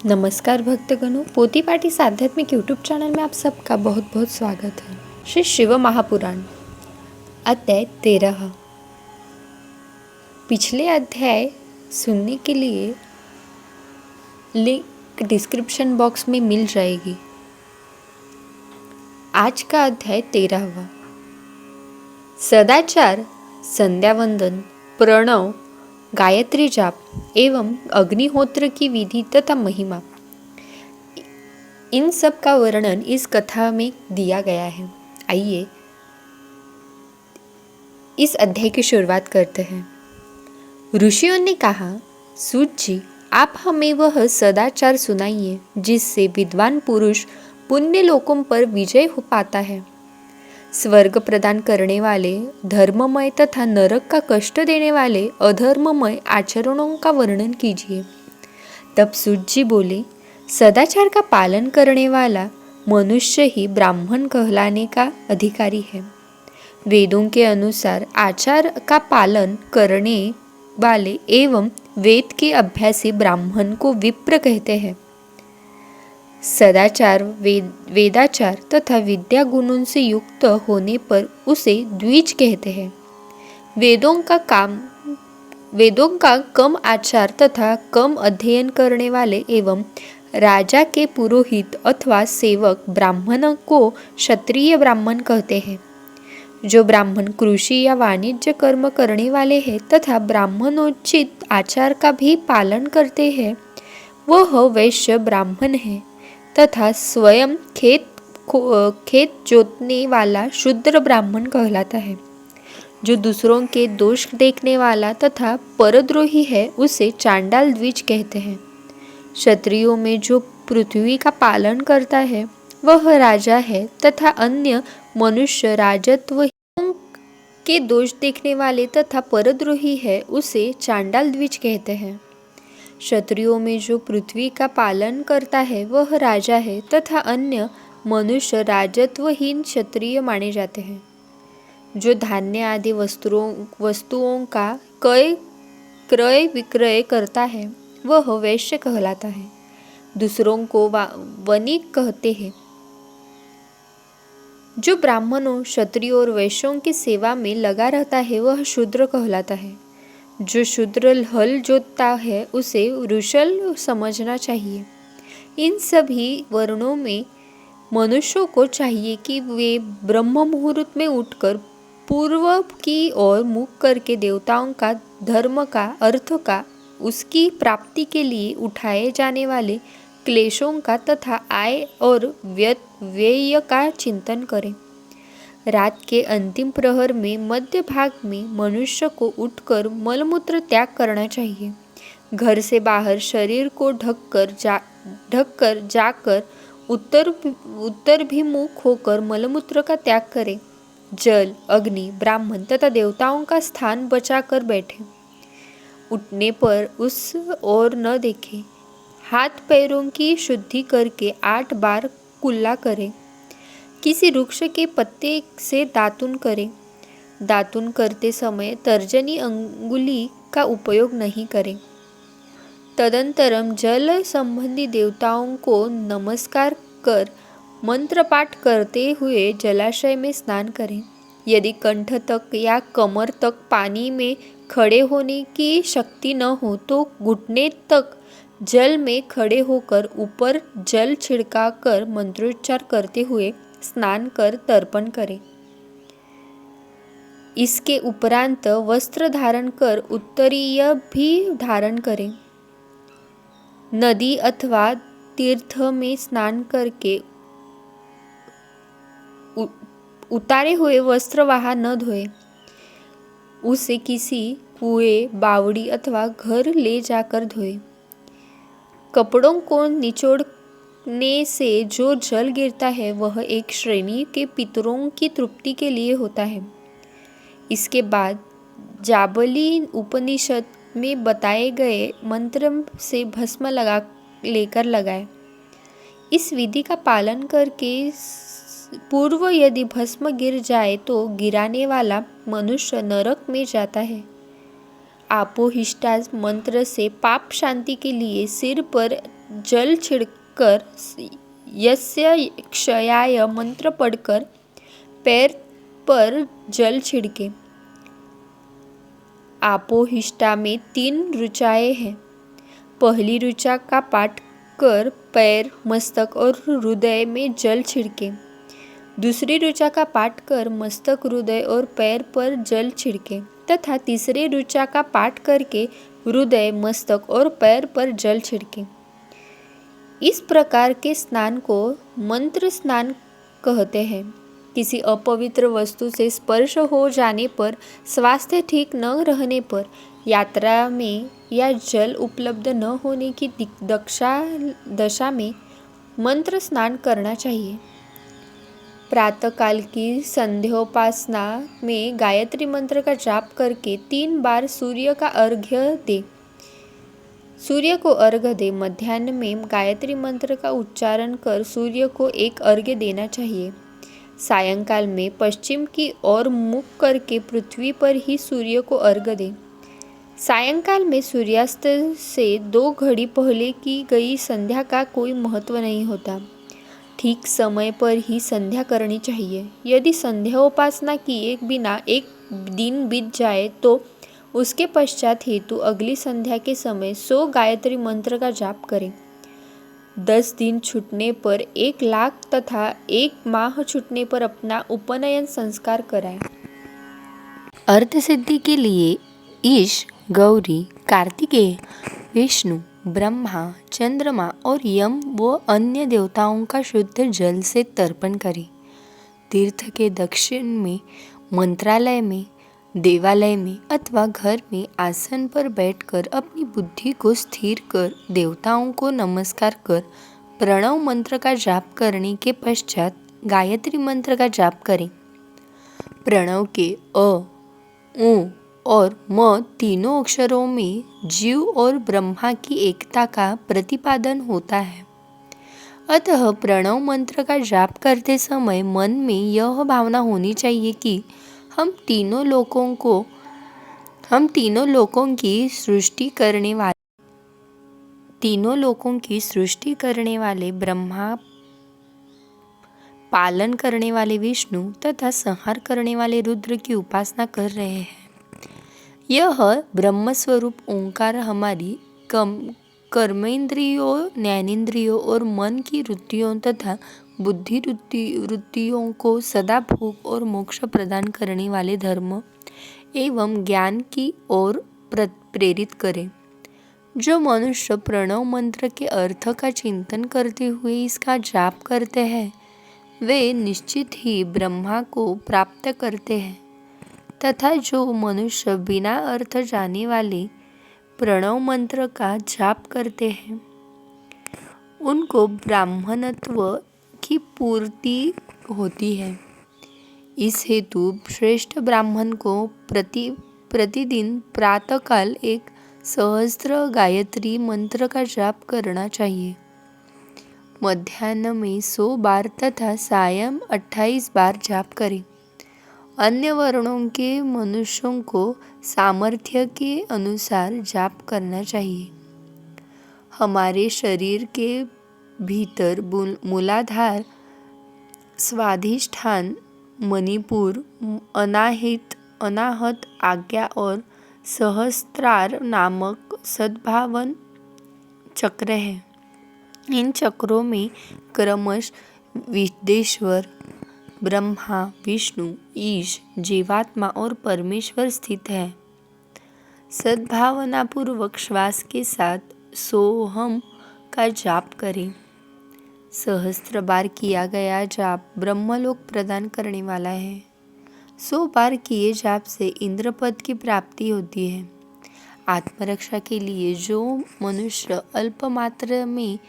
नमस्कार भक्तगणों, पोथी पाठी आध्यात्मिक यूट्यूब चैनल में आप सबका बहुत बहुत स्वागत है। श्री शिव महापुराण अध्याय 13। पिछले अध्याय सुनने के लिए लिंक डिस्क्रिप्शन बॉक्स में मिल जाएगी। आज का अध्याय 13। सदाचार, संध्या वंदन, प्रणव, गायत्री जाप एवं अग्निहोत्र की विधि तथा महिमा, इन सब का वर्णन इस कथा में दिया गया है। आइए इस अध्याय की शुरुआत करते हैं। ऋषियों ने कहा, सूत जी, आप हमें वह सदाचार सुनाइए जिससे विद्वान पुरुष पुण्य लोकों पर विजय हो पाता है। स्वर्ग प्रदान करने वाले धर्ममय तथा नरक का कष्ट देने वाले अधर्ममय आचरणों का वर्णन कीजिए। तब सूत जी बोले, सदाचार का पालन करने वाला मनुष्य ही ब्राह्मण कहलाने का अधिकारी है। वेदों के अनुसार आचार का पालन करने वाले एवं वेद के अभ्यासी ब्राह्मण को विप्र कहते हैं। सदाचार, वेदाचार तथा विद्या गुणों से युक्त होने पर उसे द्विज कहते हैं। वेदों का कम आचार तथा कम अध्ययन करने वाले एवं राजा के पुरोहित अथवा सेवक ब्राह्मण को क्षत्रिय ब्राह्मण कहते हैं। जो ब्राह्मण कृषि या वाणिज्य कर्म करने वाले हैं तथा ब्राह्मणोचित आचार का भी पालन करते हैं, वह वैश्य ब्राह्मण है तथा स्वयं खेत जोतने वाला शूद्र ब्राह्मण कहलाता है। जो दूसरों के दोष देखने वाला तथा परद्रोही है, उसे चांडाल द्विज कहते हैं। क्षत्रियों में जो पृथ्वी का पालन करता है, वह राजा है तथा अन्य मनुष्य राजत्व के दोष देखने वाले तथा परद्रोही है, उसे चांडाल द्विज कहते हैं। क्षत्रियों में जो पृथ्वी का पालन करता है, वह राजा है तथा अन्य मनुष्य राजत्वहीन क्षत्रिय माने जाते हैं। जो धान्य आदि वस्तुओं का क्रय विक्रय करता है, वह वैश्य कहलाता है। दूसरों को वणिक कहते हैं। जो ब्राह्मणों, क्षत्रियों और वैश्यों की सेवा में लगा रहता है, वह शूद्र कहलाता है। जो शूद्र हल जोतता है, उसे वृषल समझना चाहिए। इन सभी वर्णों में मनुष्यों को चाहिए कि वे ब्रह्म मुहूर्त में उठकर पूर्व की ओर मुख करके देवताओं का, धर्म का, अर्थ का, उसकी प्राप्ति के लिए उठाए जाने वाले क्लेशों का तथा आय और व्यय का चिंतन करें। रात के अंतिम प्रहर में मध्य भाग में मनुष्य को उठकर मलमूत्र त्याग करना चाहिए। घर से बाहर शरीर को ढककर जाकर उत्तराभिमुख होकर मलमूत्र का त्याग करें। जल, अग्नि, ब्राह्मण तथा देवताओं का स्थान बचाकर बैठे। उठने पर उस ओर न देखें। हाथ पैरों की शुद्धि करके 8 बार कुल्ला करें। किसी वृक्ष के पत्ते से दातुन करें। दातुन करते समय तर्जनी अंगुली का उपयोग नहीं करें। तदंतरम जल संबंधी देवताओं को नमस्कार कर मंत्र पाठ करते हुए जलाशय में स्नान करें। यदि कंठ तक या कमर तक पानी में खड़े होने की शक्ति न हो तो घुटने तक जल में खड़े होकर ऊपर जल छिड़का कर मंत्रोच्चार करते हुए स्नान कर तर्पण करें। इसके उपरांत वस्त्र धारण कर उत्तरीय भी धारण करें। नदी अथवा तीर्थ में स्नान करके उतारे हुए वस्त्र वहां न धोए। उसे किसी कुएं, बावड़ी अथवा घर ले जाकर धोए। कपड़ों को निचोड़ने से जो जल गिरता है, वह एक श्रेणी के पितरों की तृप्ति के लिए होता है। इसके बाद जाबली उपनिषद में बताए गए मंत्र से भस्म लेकर लगाए। इस विधि का पालन करके पूर्व यदि भस्म गिर जाए तो गिराने वाला मनुष्य नरक में जाता है। आपोहिष्टास मंत्र से पाप शांति के लिए सिर पर जल छिड़कर यस्य क्षयाय मंत्र पढ़कर पैर पर जल छिड़के। आपोहिष्टा में 3 ऋचाएं हैं। पहली ऋचा का पाठ कर पैर, मस्तक और हृदय में जल छिड़के। दूसरी ऋचा का पाठ कर मस्तक, हृदय और पैर पर जल छिड़के तथा तीसरी ऋचा का पाठ करके हृदय, मस्तक और पैर पर जल छिड़के। इस प्रकार के स्नान को मंत्र स्नान कहते हैं। किसी अपवित्र वस्तु से स्पर्श हो जाने पर, स्वास्थ्य ठीक न रहने पर, यात्रा में या जल उपलब्ध न होने की दशा में मंत्र स्नान करना चाहिए। प्रातःकाल की संध्योपासना में गायत्री मंत्र का जाप करके 3 बार सूर्य को अर्घ्य दे। मध्याह्न में गायत्री मंत्र का उच्चारण कर सूर्य को एक अर्घ्य देना चाहिए। सायंकाल में पश्चिम की ओर मुख करके पृथ्वी पर ही सूर्य को अर्घ्य दे। सायंकाल में सूर्यास्त से 2 घड़ी पहले की गई संध्या का कोई महत्व नहीं होता। ठीक समय पर ही संध्या करनी चाहिए। यदि संध्योपासना किए बिना एक दिन बीत जाए तो उसके पश्चात हेतु अगली संध्या के समय 100 गायत्री मंत्र का जाप करें। 10 दिन छूटने पर 1 लाख तथा 1 माह छूटने पर अपना उपनयन संस्कार कराएं। अर्थ सिद्धि के लिए ईश, गौरी, कार्तिकेय, विष्णु, ब्रह्मा, चंद्रमा और यम व अन्य देवताओं का शुद्ध जल से तर्पण करें। तीर्थ के दक्षिण में, मंत्रालय में, देवालय में अथवा घर में आसन पर बैठकर अपनी बुद्धि को स्थिर कर देवताओं को नमस्कार कर प्रणव मंत्र का जाप करने के पश्चात गायत्री मंत्र का जाप करें। प्रणव के अ, उ और म तीनों अक्षरों में जीव और ब्रह्मा की एकता का प्रतिपादन होता है। अतः प्रणव मंत्र का जाप करते समय मन में यह भावना होनी चाहिए कि हम तीनों लोकों की सृष्टि करने वाले ब्रह्मा, पालन करने वाले विष्णु तथा संहार करने वाले रुद्र की उपासना कर रहे हैं। यह ब्रह्मस्वरूप ओंकार हमारी कर्मेंद्रियों, ज्ञानेंद्रियों और मन की वृत्तियों तथा बुद्धि वृत्तियों को सदा भोग और मोक्ष प्रदान करने वाले धर्म एवं ज्ञान की ओर प्रेरित करे। जो मनुष्य प्रणव मंत्र के अर्थ का चिंतन करते हुए इसका जाप करते हैं वे निश्चित ही ब्रह्मा को प्राप्त करते हैं तथा जो मनुष्य बिना अर्थ जाने वाले प्रणव मंत्र का जाप करते हैं उनको ब्राह्मणत्व की पूर्ति होती है। इस हेतु श्रेष्ठ ब्राह्मण को प्रतिदिन प्रातःकाल 1 सहस्त्र गायत्री मंत्र का जाप करना चाहिए। मध्याह्न में 100 बार तथा सायं 28 बार जाप करें। अन्य वर्णों के मनुष्यों को सामर्थ्य के अनुसार जाप करना चाहिए। हमारे शरीर के भीतर मूलाधार, स्वाधिष्ठान, मणिपुर, अनाहत, आज्ञा और सहस्त्रार नामक सद्भावन चक्र है। इन चक्रों में क्रमश विदेश्वर, ब्रह्मा, विष्णु, ईश, जीवात्मा और परमेश्वर स्थित है। सद्भावनापूर्वक श्वास के साथ सोहम का जाप करें। सहस्त्र बार किया गया जाप ब्रह्मलोक प्रदान करने वाला है। 100 बार किए जाप से इंद्रपद की प्राप्ति होती है। आत्मरक्षा के लिए जो मनुष्य अल्प मात्रा में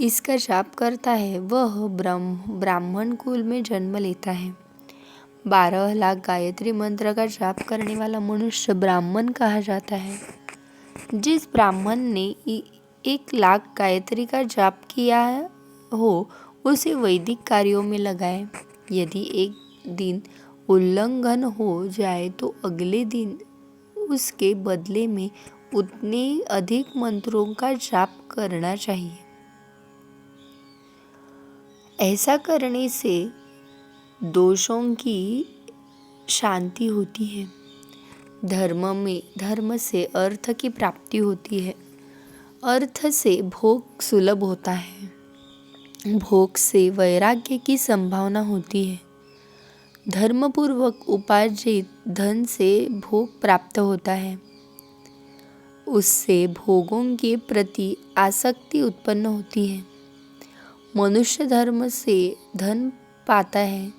इसका जाप करता है वह ब्राह्मण कुल में जन्म लेता है। 12 लाख गायत्री मंत्र का जाप करने वाला मनुष्य ब्राह्मण कहा जाता है। जिस ब्राह्मण ने 1 लाख गायत्री का जाप किया हो उसे वैदिक कार्यों में लगाए। यदि एक दिन उल्लंघन हो जाए तो अगले दिन उसके बदले में उतने अधिक मंत्रों का जाप करना चाहिए। ऐसा करने से दोषों की शांति होती है। धर्म से अर्थ की प्राप्ति होती है। अर्थ से भोग सुलभ होता है। भोग से वैराग्य की संभावना होती है। धर्मपूर्वक उपार्जित धन से भोग प्राप्त होता है। उससे भोगों के प्रति आसक्ति उत्पन्न होती है। मनुष्य धर्म से धन पाता है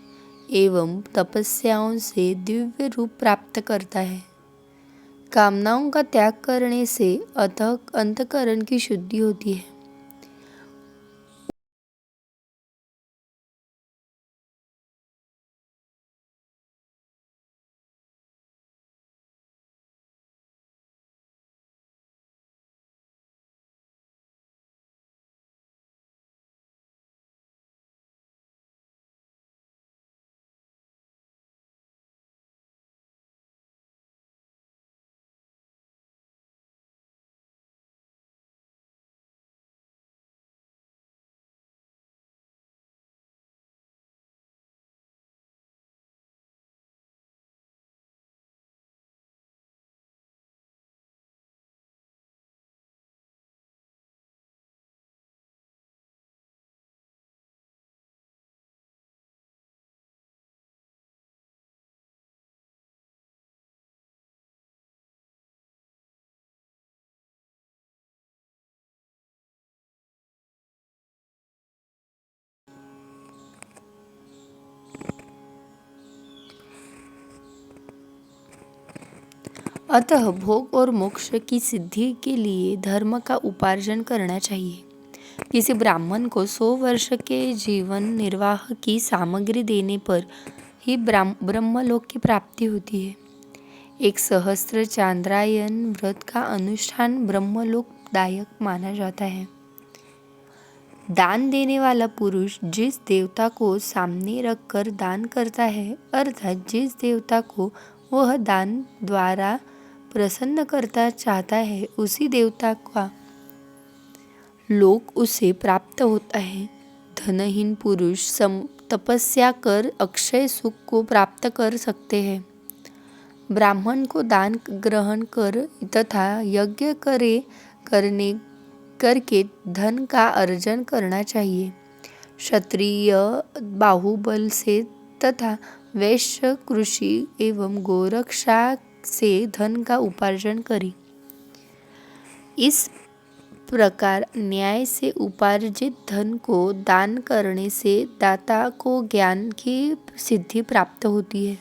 एवं तपस्याओं से दिव्य रूप प्राप्त करता है। कामनाओं का त्याग करने से अंतःकरण की शुद्धि होती है। अतः भोग और मोक्ष की सिद्धि के लिए धर्म का उपार्जन करना चाहिए। किसी ब्राह्मण को 100 वर्ष के जीवन निर्वाह की सामग्री देने पर ही ब्रह्मलोक की प्राप्ति होती है। एक सहस्त्र चांद्रायन व्रत का अनुष्ठान ब्रह्मलोकदायक माना जाता है। दान देने वाला पुरुष जिस देवता को सामने रखकर दान करता है, अर्थात जिस देवता को वह दान द्वारा प्रसन्न करता चाहता है, उसी देवता का लोक उसे प्राप्त होता है। धनहीन पुरुष तपस्या कर अक्षय सुख को प्राप्त कर सकते हैं। ब्राह्मण को दान ग्रहण कर तथा यज्ञ करके धन का अर्जन करना चाहिए। क्षत्रिय बाहुबल से तथा वैश्य कृषि एवं गोरक्षा से धन का उपार्जन करे। इस प्रकार न्याय से उपार्जित धन को दान करने से दाता को ज्ञान की सिद्धि प्राप्त होती है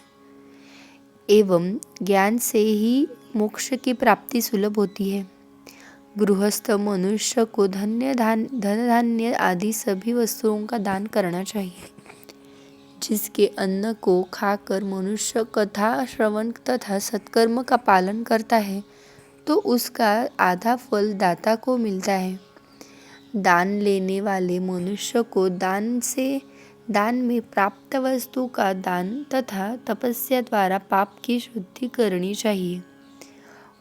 एवं ज्ञान से ही मोक्ष की प्राप्ति सुलभ होती है। गृहस्थ मनुष्य को धन धान्य आदि सभी वस्तुओं का दान करना चाहिए। जिसके अन्न को खाकर मनुष्य कथा श्रवण तथा सत्कर्म का पालन करता है, तो उसका आधा फल दाता को मिलता है। दान लेने वाले मनुष्य को दान में प्राप्त वस्तु का दान तथा तपस्या द्वारा पाप की शुद्धि करनी चाहिए।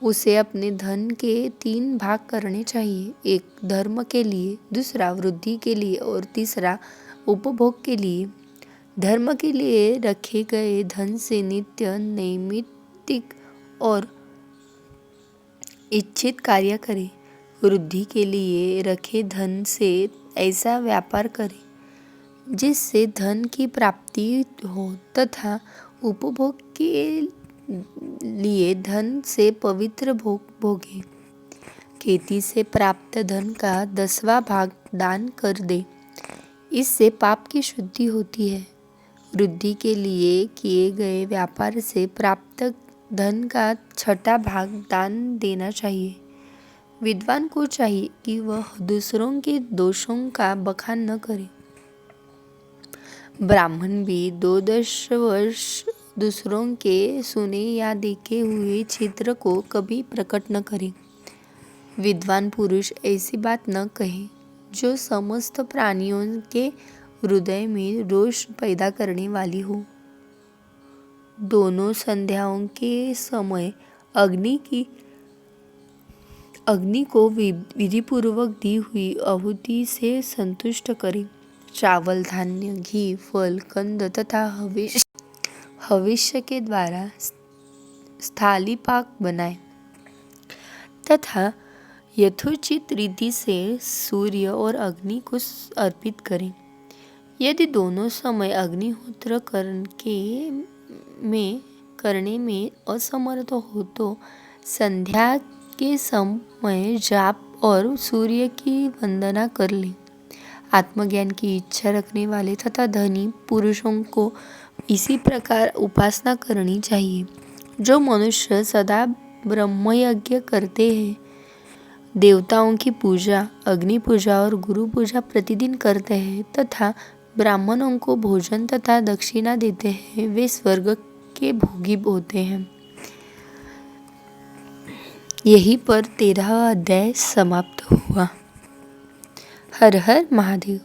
उसे अपने धन के 3 भाग करने चाहिए। एक धर्म के लिए, दूसरा वृद्धि के लिए और तीसरा उपभोग के लिए। धर्म के लिए रखे गए धन से नित्य नैमित्तिक और इच्छित कार्य करे। वृद्धि के लिए रखे धन से ऐसा व्यापार करे जिससे धन की प्राप्ति हो तथा उपभोग के लिए धन से पवित्र भोग भोगे। खेती से प्राप्त धन का 10वां भाग दान कर दे, इससे पाप की शुद्धि होती है। वृद्धि के लिए किए गए व्यापार से प्राप्त धन का 6वां भाग दान देना चाहिए। विद्वान को चाहिए कि वह दूसरों के दोषों का बखान न करे। ब्राह्मण भी 2 वर्ष दूसरों के सुने या देखे हुए चित्र को कभी प्रकट न करे। विद्वान पुरुष ऐसी बात न कहे जो समस्त प्राणियों के हृदय में रोष पैदा करने वाली हो। दोनों संध्याओं के समय अग्नि को विधिपूर्वक दी हुई आहुति से संतुष्ट करे। चावल, धान्य, घी, फल, कंद तथा हविष्य के द्वारा स्थाली पाक बनाए तथा यथोचित रीति से सूर्य और अग्नि को अर्पित करें। यदि दोनों समय अग्निहोत्र करने में असमर्थ हो तो संध्या के समय जाप और सूर्य की वंदना कर ले। आत्मज्ञान की इच्छा रखने वाले तथा धनी पुरुषों को इसी प्रकार उपासना करनी चाहिए। जो मनुष्य सदा ब्रह्मयज्ञ करते हैं, देवताओं की पूजा, अग्नि पूजा और गुरु पूजा प्रतिदिन करते हैं तथा ब्राह्मणों को भोजन तथा दक्षिणा देते हैं, वे स्वर्ग के भोगी होते हैं। यहीं पर 13वां अध्याय समाप्त हुआ। हर हर महादेव।